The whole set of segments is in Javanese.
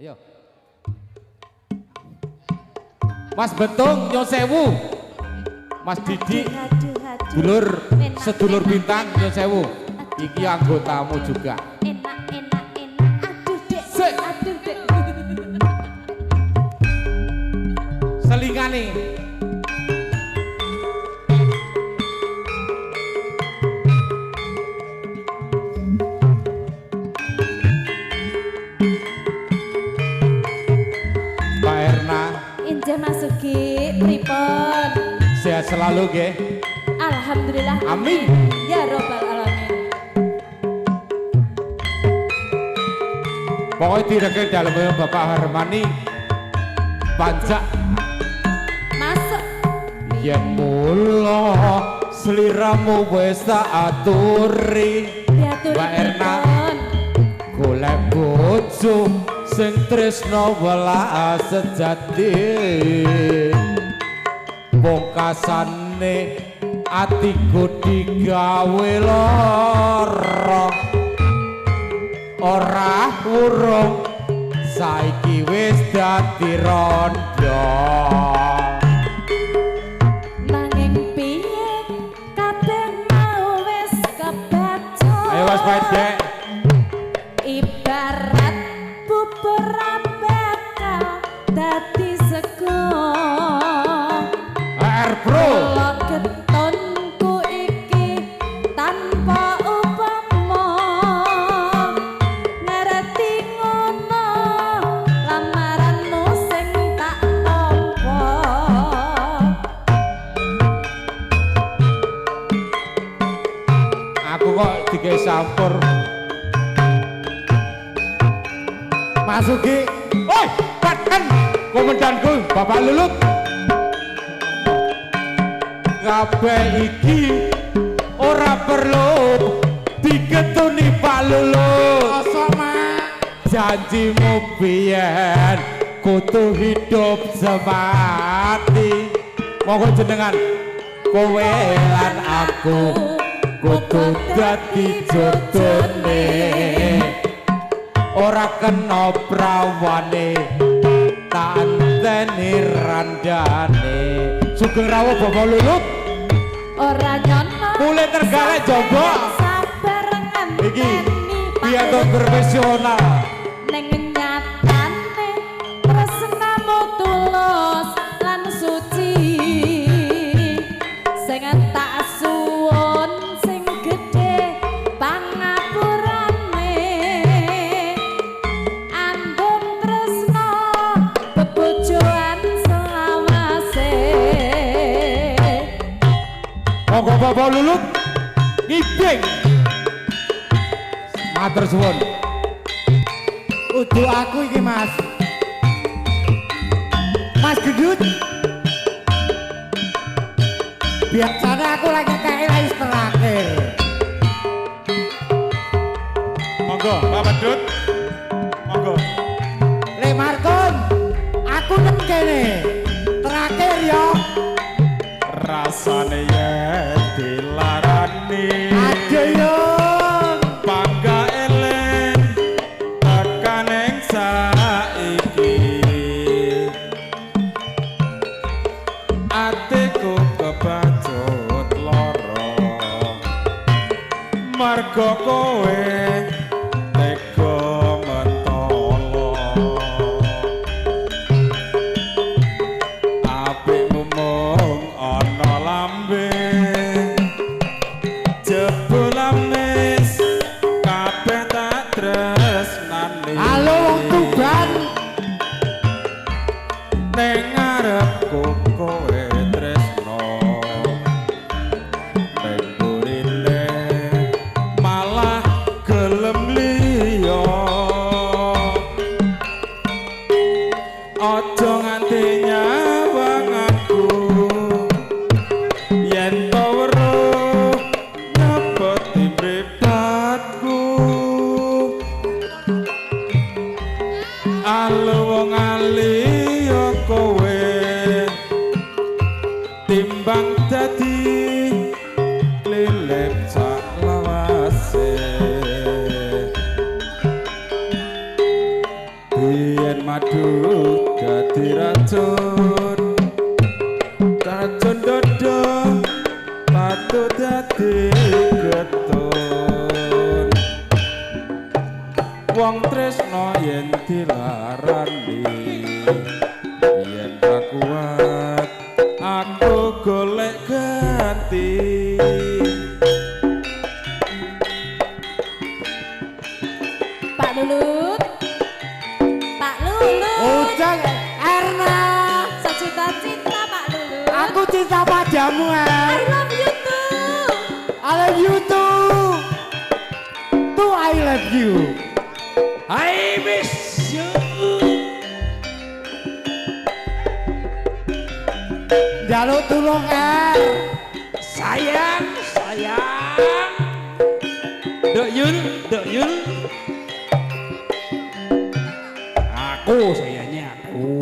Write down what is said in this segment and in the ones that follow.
Ayo. Mas Betung nyon sewu. Mas Didi dulur sedulur bintang nyon sewu. Iki anggotamu juga. Enak. Aduh, Dek. Sik. Aduh, Dek. Selingane. Mbak Erna, Injih masuki pripun? sehat selalu nggih. Alhamdulillah. Amin. Ya robbal alamin. Pokoknya direkil dalam Bapak Harmani Pancak Masuk. yen mula sliramu wis tak aturi Diaturi Mbak Erna pripun? golek bojo sing tresno welas sejati pungkasane atiku digawe lara ora urung saiki wis dadi rondo Nanging piye kabeh mau wis kebaca. ayo Mas Paidek Ibarat bubur APK dadi sego. Bro Kula ketonku iki tanpa upama ngerti ngono lamaranmu sing tak tampa. aku kok digawe sampur masuki oi paten komandanku Bapak Lulut kabeh iki ora perlu diketuni Pak Lulut janjimu biyen kudu hidup semati monggo jenengan kowe lan aku kudu dadi jodone ora kena prawane tak anteni randane sugeng rawuh Bapak Lulut Ora nyono mulai tergalak jomblo sabar iki ngenteni pianto profesional ning nyatane tresnamu tulus lan suci sing tak suwun sing gedhe pangapurane ambung tresna bebojoan selawase. monggo Bapak Lulut ngibing matur suwun Udu aku iki Mas. Mas Gendut. Biasanya aku lagi kayak wis terakhir. Monggo, Pak Pedut. Monggo. Le Markon, aku nang kene. Terakhir ya. Rasane yen dilarani. Aduh yo. Bangga eling tekan ing saiki. Atiku kebacut lara. Marga kowe tega mentolo. Apikmu mung ana lambe. Jebulamis kabeh tak tresnani. Halo wong Tuban. Ning ngarepku kowe tresno. Ning burine malah gelem liya. Aja nganti nyawang aku. Yen to weruh nyebut mripatku. Alu wong aliya kowe timbang dadi lilip sak lawase. yen madu dadi racun racun dodo patu dadi getun wong tresno yen dilarani yen ra kuat aku golek ganti Pak Lulut. Pak Lulut. Ujang Erna. Secinta-cinta Pak Lulut. Aku cinta padamu, I Er. love you too. I love you too. Too I love you. I miss you. Jaluk tulung, Er. Sayang, sayang. Dok Yul, Dok Yul. Aku sayangnya aku.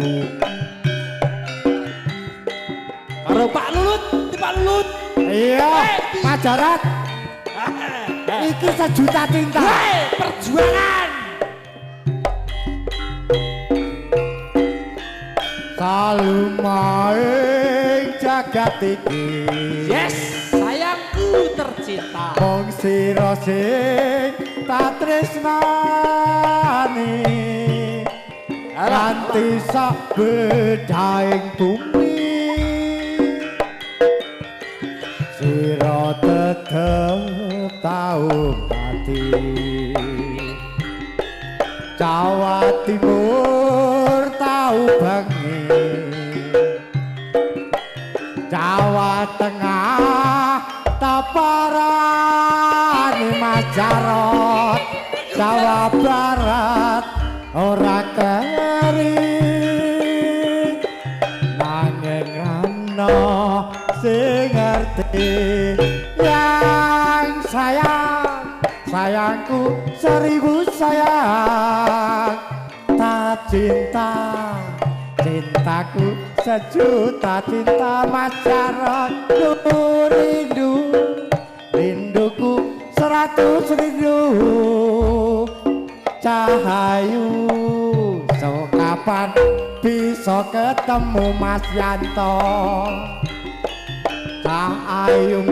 Karo Pak Lulut, di Pak Lulut. Iya, Pak Jarot. Iki sejuta cinta. Hei, perjuangan. Selalu maing jagat iki. Yes, sayangku tercinta. Wong sira sing tak tresnani. Nganti sak bedhaing bumi. Sira tetep tau mati. Jawa Timur tau bengi. Jawa Tengah taparani Mas Jarot. Jawa Barat ora keri nanging ana sing ngerti yang sayang sayangku seribu sayang tak cinta cintaku sejuta cinta Mas Jarot rindu rinduku 100 rindu Cahayu so kapan bisa ketemu Mas Yanto Cahayu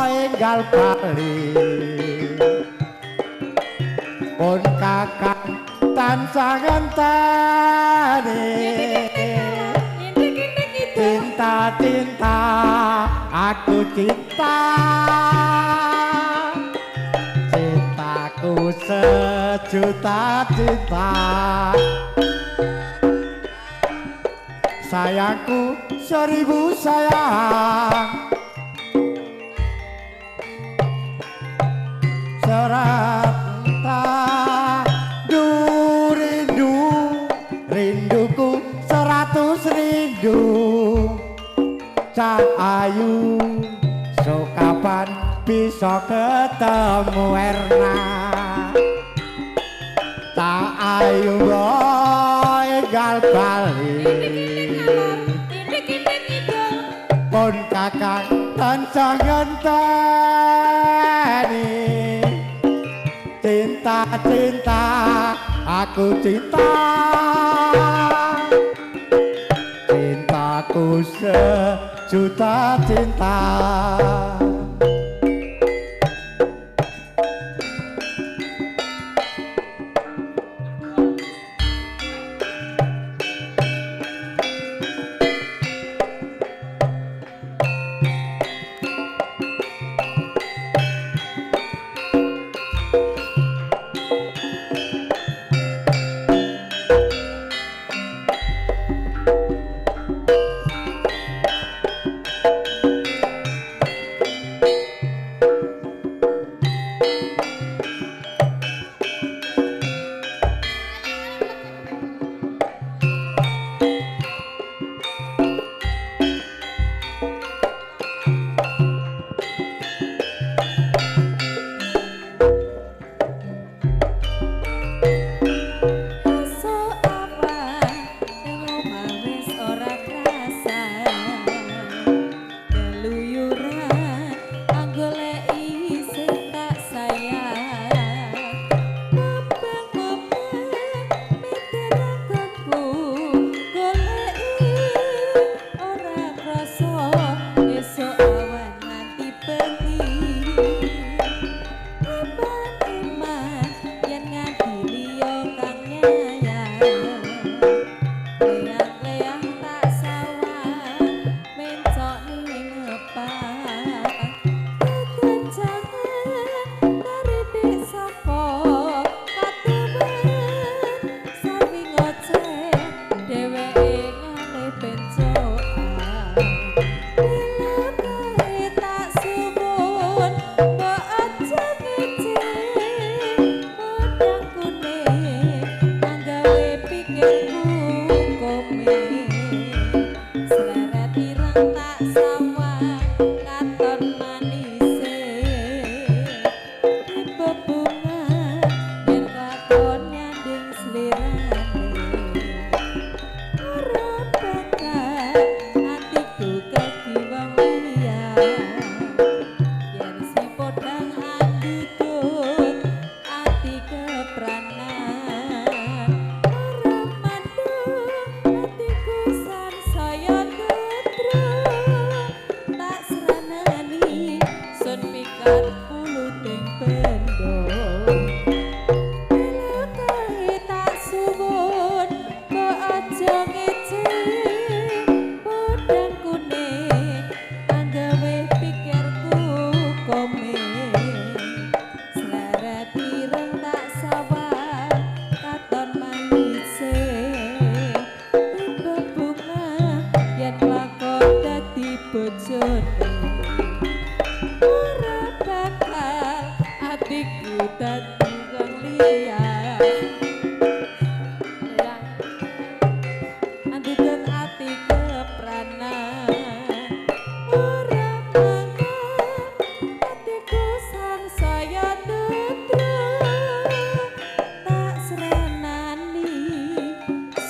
enggal bali pun kakak tansah ngenteni cinta-cinta aku cinta cintaku sejuta cinta sayangku 1000 sayang serata rindu rinduku 100 rindu Cahayu so kapan bisa ketemu Erna Cahayu enggal bali pun kakak tansah ngenteni cinta-cinta aku cinta cintaku sejuta cinta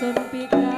sun pika